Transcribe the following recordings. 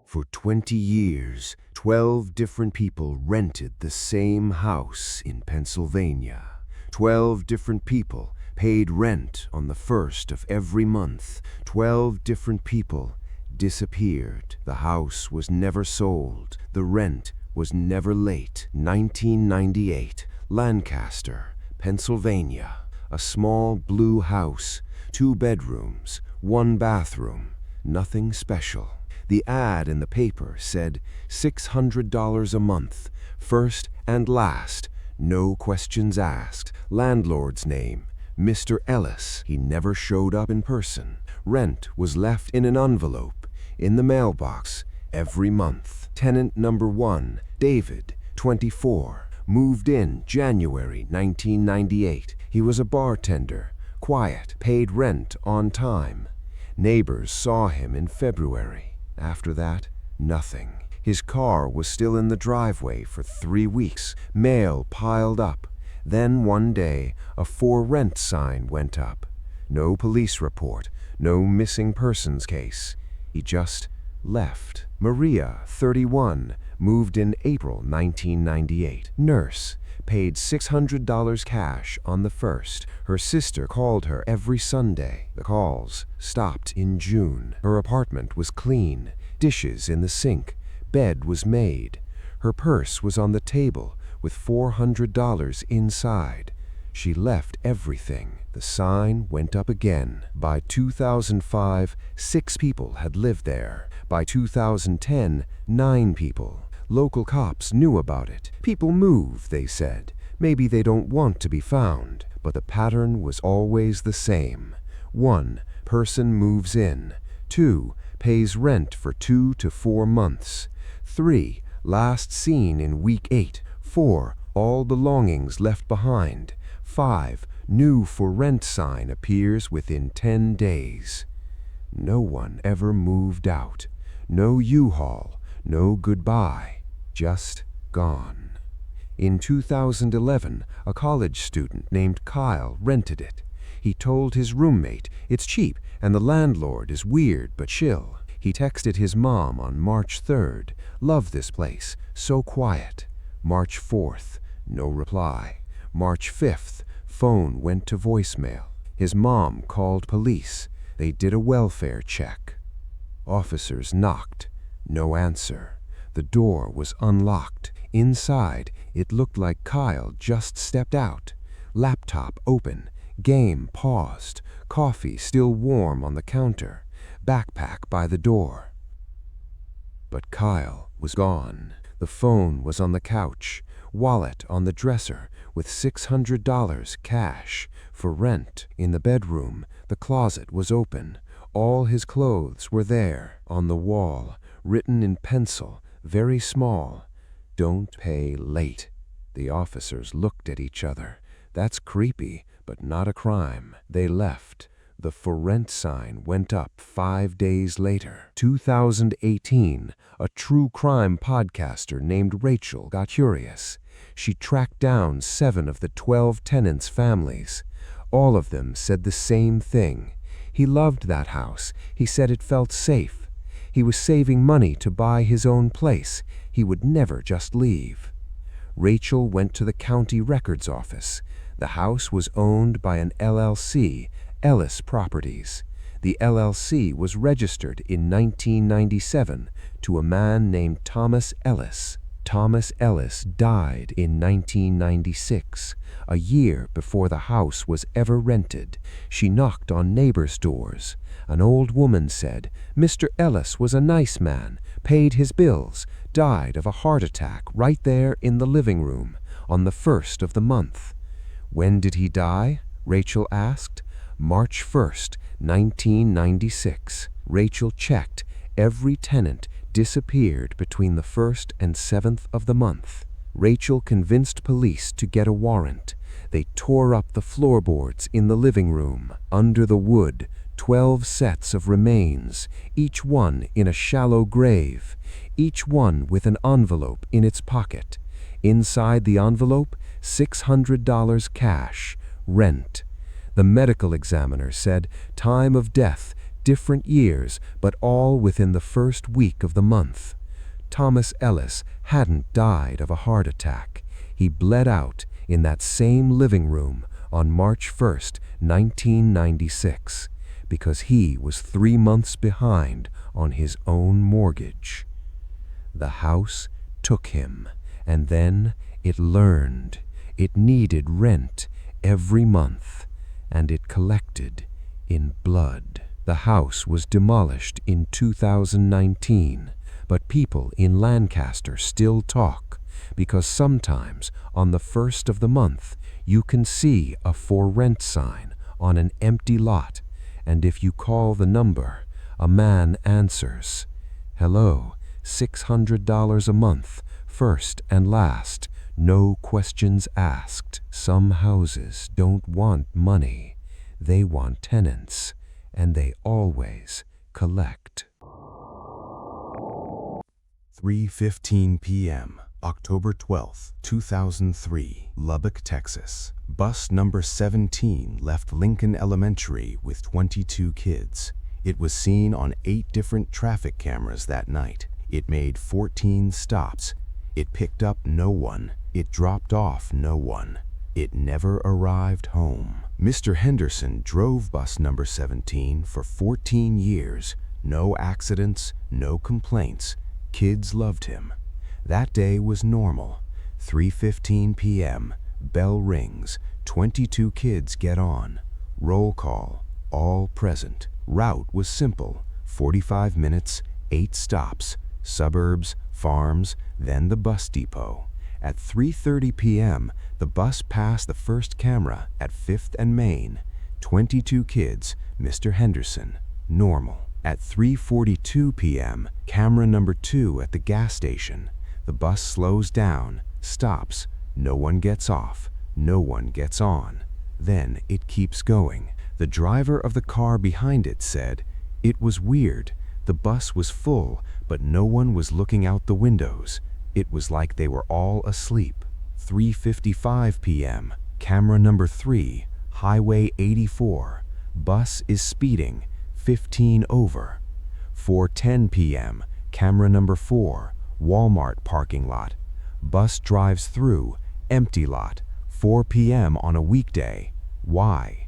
For 20 years, 12 different people rented the same house in Pennsylvania. 12 different people paid rent on the first of every month. 12 different people disappeared. The house was never sold. The rent was never late. 1998, Lancaster, Pennsylvania. A small blue house, 2 bedrooms, 1 bathroom. Nothing special. The ad in the paper said $600 a month, first and last, no questions asked. Landlord's name, Mr. Ellis. He never showed up in person. Rent was left in an envelope in the mailbox every month. Tenant number 1, David, 24, moved in January 1998. He was a bartender, quiet, paid rent on time. Neighbors saw him in February. After that, nothing. His car was still in the driveway for 3 weeks. Mail piled up. Then one day, a for rent sign went up. No police report, no missing persons case. He just left. Maria, 31, moved in April 1998. Nurse, paid $600 cash on the first. Her sister called her every Sunday. The calls stopped in June. Her apartment was clean, dishes in the sink, bed was made. Her purse was on the table with $400 inside. She left everything. The sign went up again. By 2005, 6 people had lived there. By 2010, 9 people. Local cops knew about it. People move, they said. Maybe they don't want to be found. But the pattern was always the same. 1, person moves in. 2, pays rent for 2 to 4 months. 3, last seen in week 8. 4, all belongings left behind. 5, new for rent sign appears within 10 days. No one ever moved out. No U-Haul, no goodbye. Just gone. In 2011, a college student named Kyle rented it. He told his roommate, "It's cheap and the landlord is weird but chill." He texted his mom on March 3rd, "Love this place, so quiet." March 4th, no reply. March 5th, phone went to voicemail. His mom called police. They did a welfare check. Officers knocked. No answer. The door was unlocked. Inside, it looked like Kyle just stepped out. Laptop open. Game paused. Coffee still warm on the counter. Backpack by the door. But Kyle was gone. The phone was on the couch. Wallet on the dresser with $600 cash for rent. In the bedroom, the closet was open. All his clothes were there. On the wall, written in pencil, very small, "Don't pay late." The officers looked at each other. That's creepy, but not a crime. They left. The for rent sign went up 5 days later. 2018, a true crime podcaster named Rachel got curious. She tracked down 7 of the 12 tenants' families. All of them said the same thing. He loved that house. He said it felt safe. He was saving money to buy his own place. He would never just leave. Rachel went to the county records office. The house was owned by an LLC, Ellis Properties. The LLC was registered in 1997 to a man named Thomas Ellis. Thomas Ellis died in 1996, a year before the house was ever rented. She knocked on neighbors' doors. An old woman said, "Mr. Ellis was a nice man, paid his bills, died of a heart attack right there in the living room on the 1st of the month." "When did he die?" Rachel asked. "March 1st, 1996. Rachel checked. Every tenant disappeared between the 1st and 7th of the month. Rachel convinced police to get a warrant. They tore up the floorboards in the living room. Under the wood, 12 sets of remains, each one in a shallow grave, each one with an envelope in its pocket. Inside the envelope, $600 cash, rent. The medical examiner said time of death Different years, but all within the first week of the month. Thomas Ellis hadn't died of a heart attack. He bled out in that same living room on March 1st, 1996, because he was 3 months behind on his own mortgage. The house took him, and then it learned it needed rent every month, and it collected in blood. The house was demolished in 2019, but people in Lancaster still talk, because sometimes on the first of the month you can see a for rent sign on an empty lot, and if you call the number, a man answers, "Hello, $600 a month, first and last, no questions asked." Some houses don't want money, they want tenants, and they always collect. 3:15 p.m., October 12, 2003, Lubbock, Texas. Bus number 17 left Lincoln Elementary with 22 kids. It was seen on 8 different traffic cameras that night. It made 14 stops. It picked up no one. It dropped off no one. It never arrived home. Mr. Henderson drove bus number 17 for 14 years. No accidents, no complaints. Kids loved him. That day was normal. 3:15 p.m., bell rings, 22 kids get on. Roll call, all present. Route was simple, 45 minutes, 8 stops, suburbs, farms, then the bus depot. At 3:30 p.m., the bus passed the first camera at 5th and Main. 22 kids, Mr. Henderson, normal. At 3:42 p.m., camera number 2 at the gas station. The bus slows down, stops, no one gets off, no one gets on. Then it keeps going. The driver of the car behind it said, "It was weird. The bus was full, but no one was looking out the windows. It was like they were all asleep." 3:55 p.m., camera number 3, Highway 84. Bus is speeding, 15 over. 4:10 p.m., camera number 4, Walmart parking lot. Bus drives through, empty lot, 4 p.m. on a weekday. Why?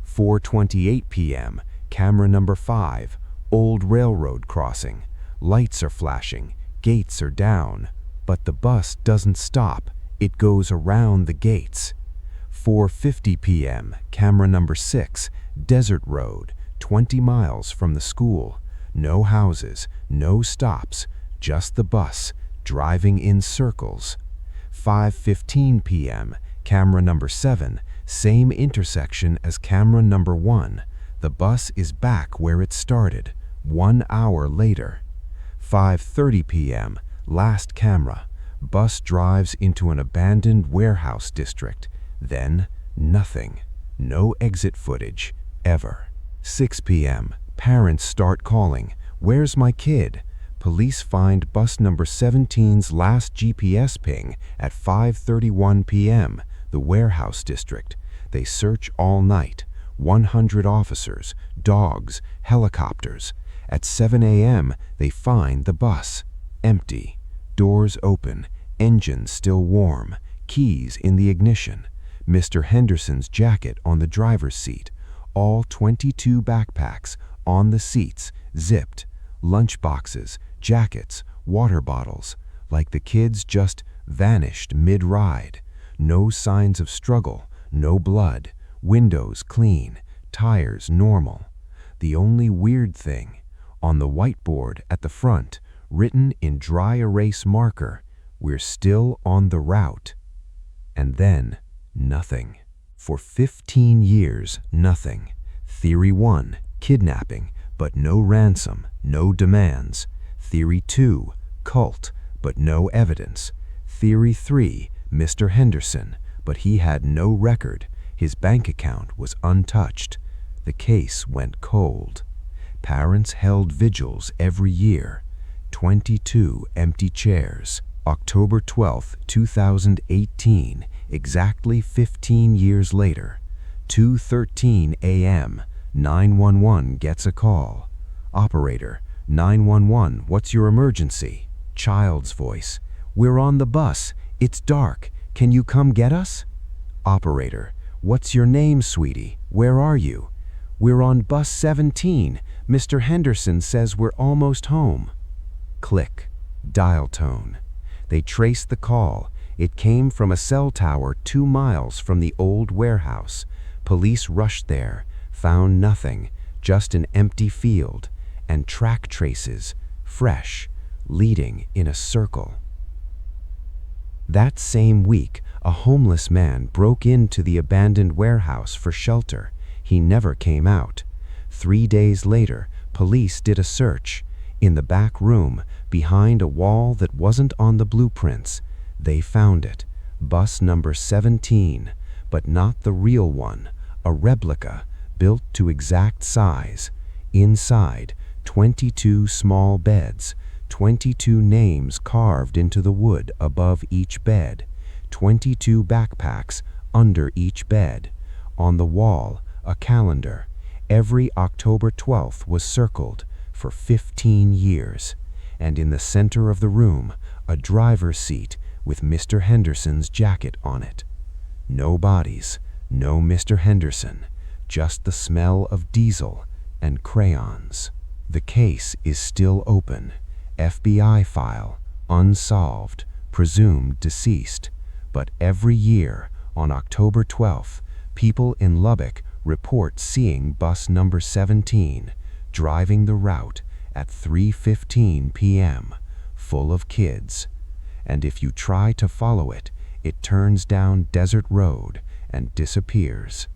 4:28 p.m., camera number 5, Old Railroad crossing. Lights are flashing, gates are down, but the bus doesn't stop. It goes around the gates. 4:50 p.m., camera number 6, Desert Road, 20 miles from the school. No houses, no stops, just the bus, driving in circles. 5:15 p.m., camera number 7, same intersection as camera number 1. The bus is back where it started, 1 hour later. 5:30 p.m., last camera. Bus drives into an abandoned warehouse district. Then, nothing. No exit footage, ever. 6 p.m., parents start calling, "Where's my kid?" Police find bus number 17's last GPS ping at 5:31 p.m., the warehouse district. They search all night. 100 officers, dogs, helicopters. At 7 a.m., they find the bus. Empty. Doors open. Engine still warm. Keys in the ignition. Mr. Henderson's jacket on the driver's seat. All 22 backpacks on the seats, zipped. Lunch boxes, jackets, water bottles. Like the kids just vanished mid-ride. No signs of struggle, no blood. Windows clean, tires normal. The only weird thing, on the whiteboard at the front, written in dry erase marker, "We're still on the route." And then, nothing. For 15 years, nothing. Theory 1, kidnapping, but no ransom, no demands. Theory 2, cult, but no evidence. Theory 3, Mr. Henderson, but he had no record. His bank account was untouched. The case went cold. Parents held vigils every year. 22 empty chairs. October 12, 2018, exactly 15 years later. 2:13 a.m., 911 gets a call. Operator, 911, what's your emergency? Child's voice, we're on the bus. It's dark. Can you come get us? Operator, what's your name, sweetie? Where are you? We're on bus 17. Mr. Henderson says we're almost home. Click. Dial tone. They traced the call. It came from a cell tower 2 miles from the old warehouse. Police rushed there, found nothing, just an empty field, and track traces, fresh, leading in a circle. That same week, a homeless man broke into the abandoned warehouse for shelter. He never came out. 3 days later, police did a search. In the back room, behind a wall that wasn't on the blueprints, they found it. Bus number 17, but not the real one, a replica built to exact size. Inside, 22 small beds, 22 names carved into the wood above each bed, 22 backpacks under each bed. On the wall, a calendar. Every October 12th was circled for 15 years. And in the center of the room, a driver's seat with Mr. Henderson's jacket on it. No bodies, no Mr. Henderson, just the smell of diesel and crayons. The case is still open. FBI file, unsolved, presumed deceased. But every year, on October 12th, people in Lubbock report seeing bus number 17 driving the route at 3:15 p.m., full of kids. And if you try to follow it, it turns down Desert Road and disappears.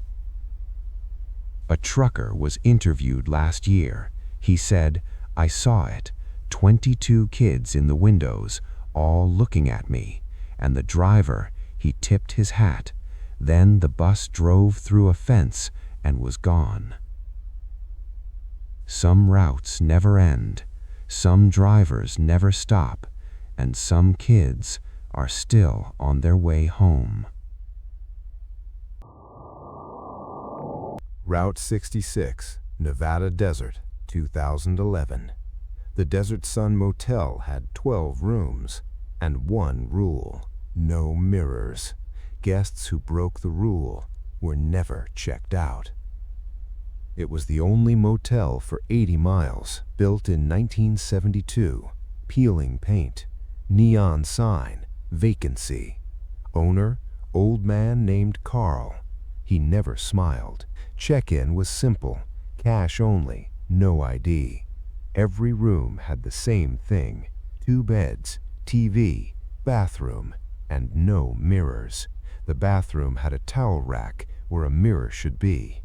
A trucker was interviewed last year. He said, "I saw it, 22 kids in the windows, all looking at me, and the driver, he tipped his hat. Then the bus drove through a fence and was gone." Some routes never end, some drivers never stop, and some kids are still on their way home. Route 66, Nevada Desert, 2011. The Desert Sun Motel had 12 rooms and one rule: no mirrors. Guests who broke the rule were never checked out. It was the only motel for 80 miles, built in 1972. Peeling paint, neon sign, vacancy. Owner, old man named Carl. He never smiled. Check-in was simple, cash only, no ID. Every room had the same thing: 2 beds, TV, bathroom, and no mirrors. The bathroom had a towel rack where a mirror should be.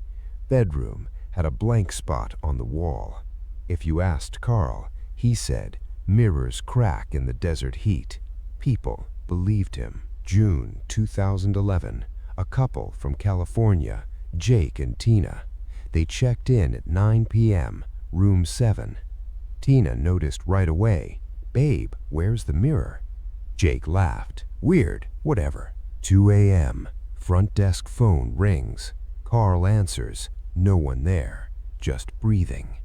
Bedroom had a blank spot on the wall. If you asked Carl, he said, mirrors crack in the desert heat. People believed him. June 2011, a couple from California, Jake and Tina. They checked in at 9 p.m., room 7. Tina noticed right away, "Babe, where's the mirror?" Jake laughed. "Weird, whatever." 2 a.m., front desk phone rings. Carl answers. No one there, just breathing.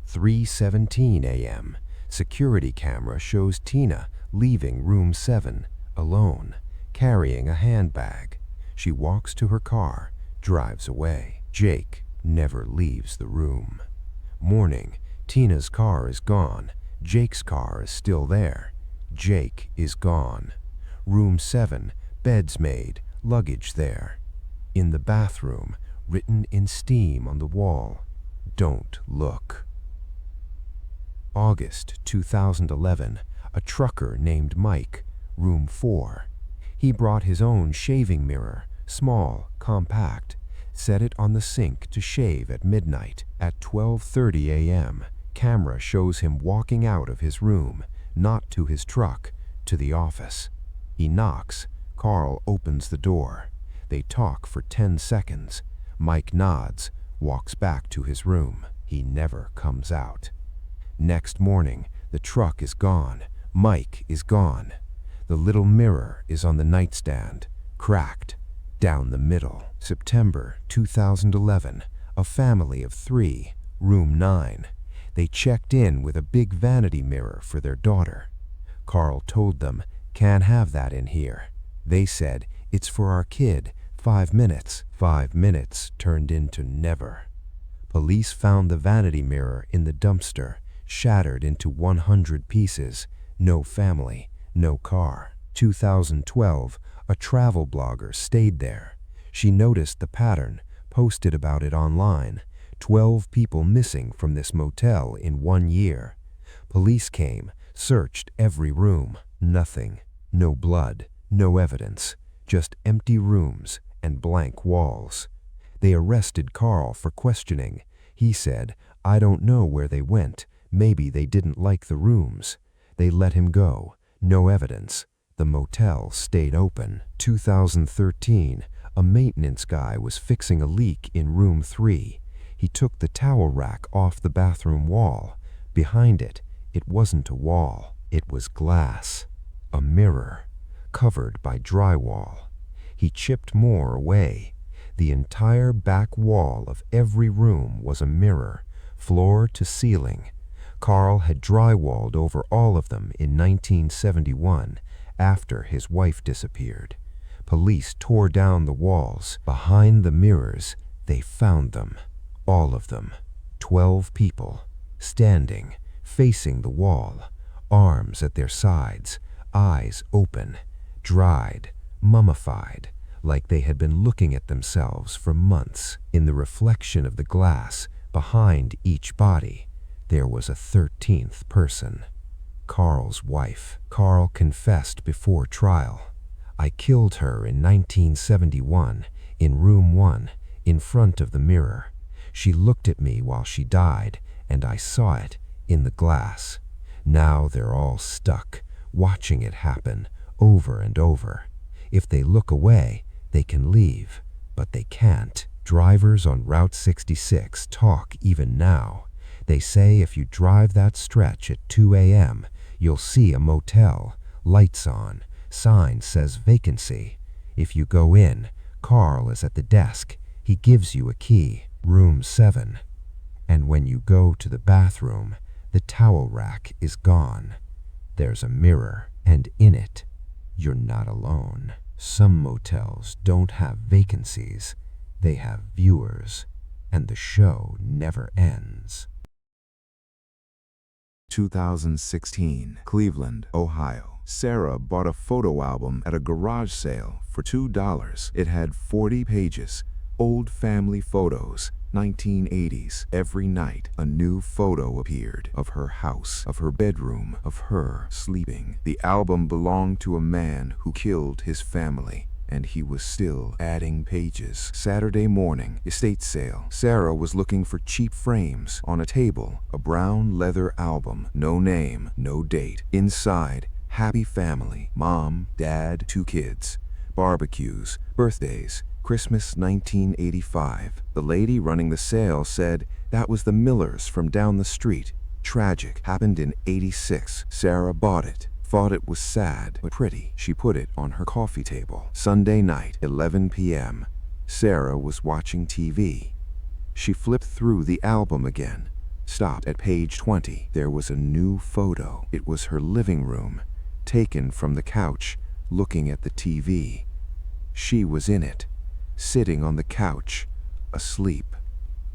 3:17 a.m., security camera shows Tina leaving room 7, alone, carrying a handbag. She walks to her car, drives away. Jake never leaves the room. Morning, Tina's car is gone. Jake's car is still there. Jake is gone. Room 7, beds made, luggage there. In the bathroom, written in steam on the wall, "Don't look." August 2011, a trucker named Mike, room 4. He brought his own shaving mirror, small, compact, set it on the sink to shave at midnight. At 12:30 a.m., camera shows him walking out of his room, not to his truck, to the office. He knocks. Carl opens the door. They talk for 10 seconds. Mike nods, walks back to his room. He never comes out. Next morning, the truck is gone. Mike is gone. The little mirror is on the nightstand, cracked, down the middle. September 2011, A family of 3, room 9. They checked in with a big vanity mirror for their daughter. Carl told them, "Can't have that in here." They said, "It's for our kid, 5 minutes." 5 minutes turned into never. Police found the vanity mirror in the dumpster, shattered into 100 pieces. No family, no car. 2012, a travel blogger stayed there. She noticed the pattern, posted about it online. 12 people missing from this motel in 1 year. Police came, searched every room. Nothing. No blood, no evidence. Just empty rooms and blank walls. They arrested Carl for questioning. He said, "I don't know where they went. Maybe they didn't like the rooms." They let him go. No evidence. The motel stayed open. 2013, a maintenance guy was fixing a leak in room 3. He took the towel rack off the bathroom wall. Behind it, it wasn't a wall. It was glass. A mirror, covered by drywall. He chipped more away. The entire back wall of every room was a mirror, floor to ceiling. Carl had drywalled over all of them in 1971, after his wife disappeared. Police tore down the walls. Behind the mirrors, they found them. All of them. 12 people, standing, facing the wall, arms at their sides, eyes open, dried, mummified, like they had been looking at themselves for months. In the reflection of the glass, behind each body, there was a 13th person. Carl's wife. Carl confessed before trial. "I killed her in 1971, in room 1, in front of the mirror. She looked at me while she died, and I saw it in the glass. Now they're all stuck, watching it happen over and over. If they look away, they can leave, but they can't." Drivers on Route 66 talk even now. They say if you drive that stretch at 2 a.m., you'll see a motel, lights on, sign says vacancy. If you go in, Carl is at the desk. He gives you a key, room 7. And when you go to the bathroom, the towel rack is gone. There's a mirror, and in it, you're not alone. Some motels don't have vacancies. They have viewers, and the show never ends. 2016, Cleveland, Ohio. Sarah bought a photo album at a garage sale for $2. It had 40 pages, old family photos, 1980s. Every night, a new photo appeared of her house, of her bedroom, of her sleeping. The album belonged to a man who killed his family, and he was still adding pages. Saturday morning, estate sale. Sarah was looking for cheap frames. On a table, a brown leather album. No name, no date. Inside, happy family. Mom, dad, 2 kids. Barbecues, birthdays. Christmas 1985. The lady running the sale said that was the Millers from down the street. Tragic. Happened in '86. Sarah bought it. Thought it was sad but pretty. She put it on her coffee table. Sunday night, 11 p.m. Sarah was watching TV. She flipped through the album again. Stopped at page 20. There was a new photo. It was her living room, taken from the couch, looking at the TV. She was in it, sitting on the couch, asleep.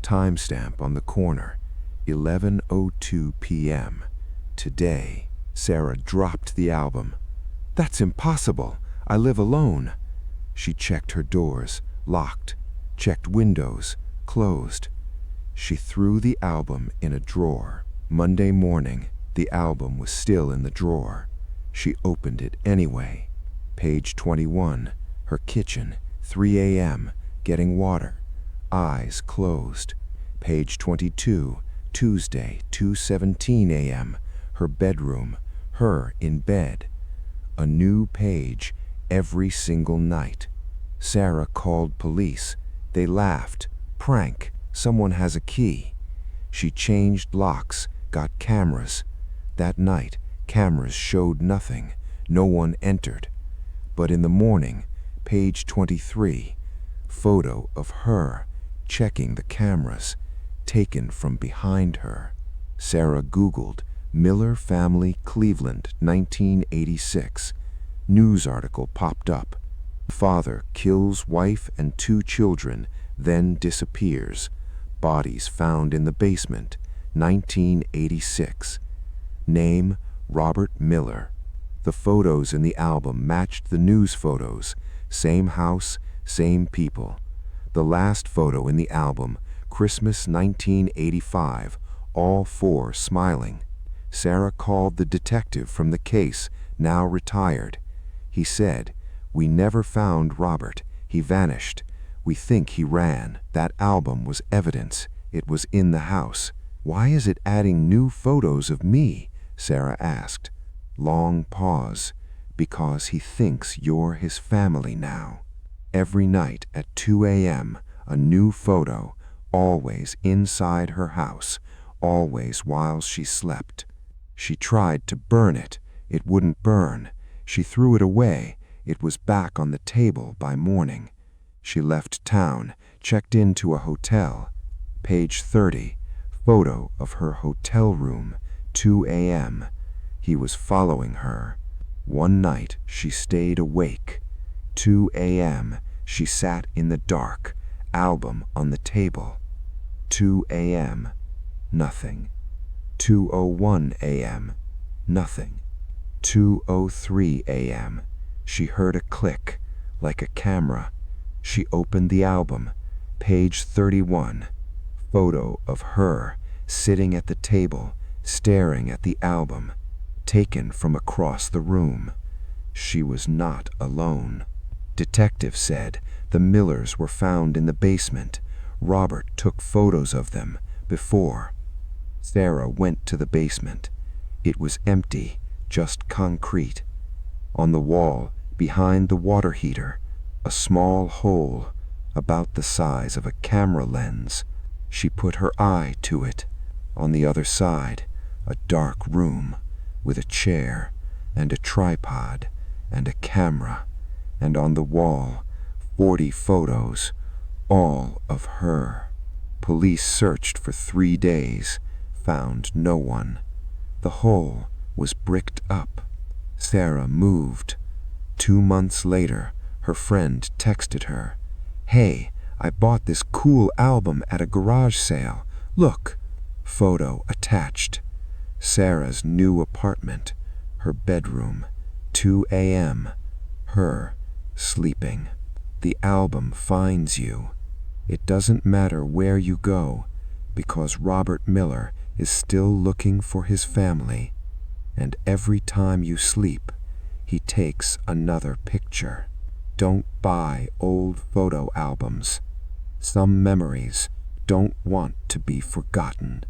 Timestamp on the corner, 11:02 p.m. Today. Sarah dropped the album. "That's impossible. I live alone." She checked her doors, locked, checked windows, closed. She threw the album in a drawer. Monday morning, the album was still in the drawer. She opened it anyway. Page 21, her kitchen, 3 a.m., getting water, eyes closed. Page 22, Tuesday, 2:17 a.m., her bedroom, her in bed. A new page every single night. Sarah called police. They laughed. Prank. Someone has a key. She changed locks, got cameras. That night, cameras showed nothing. No one entered. But in the morning, page 23, photo of her checking the cameras, taken from behind her. Sarah Googled Miller family, Cleveland, 1986. News article popped up. Father kills wife and 2 children, then disappears. Bodies found in the basement, 1986. Name, Robert Miller. The photos in the album matched the news photos. Same house, same people. The last photo in the album, Christmas 1985, all 4 smiling. Sarah called the detective from the case, now retired. He said, "We never found Robert. He vanished. We think he ran. That album was evidence. It was in the house." "Why is it adding new photos of me?" Sarah asked. Long pause. "Because he thinks you're his family now." Every night at 2 a.m., a new photo, always inside her house, always while she slept. She tried to burn it. It wouldn't burn. She threw it away. It was back on the table by morning. She left town, checked into a hotel. Page 30, photo of her hotel room, 2 a.m. He was following her. One night she stayed awake. 2 a.m. she sat in the dark, album on the table. 2 a.m. nothing. 2:01 a.m. nothing. 2:03 a.m. she heard a click, like a camera. She opened the album. Page 31. Photo of her sitting at the table, staring at the album, taken from across the room. She was not alone. Detective said the Millers were found in the basement. Robert took photos of them before. Sarah went to the basement. It was empty, just concrete. On the wall, behind the water heater, a small hole, about the size of a camera lens. She put her eye to it. On the other side, a dark room, with a chair, and a tripod, and a camera, and on the wall, 40 photos, all of her. Police searched for 3 days, found no one. The hole was bricked up. Sarah moved. 2 months later, her friend texted her, "Hey, I bought this cool album at a garage sale. Look." Photo attached. Sarah's new apartment, her bedroom, 2 a.m. Her sleeping. The album finds you. It doesn't matter where you go, because Robert Miller is still looking for his family, and every time you sleep, he takes another picture. Don't buy old photo albums. Some memories don't want to be forgotten.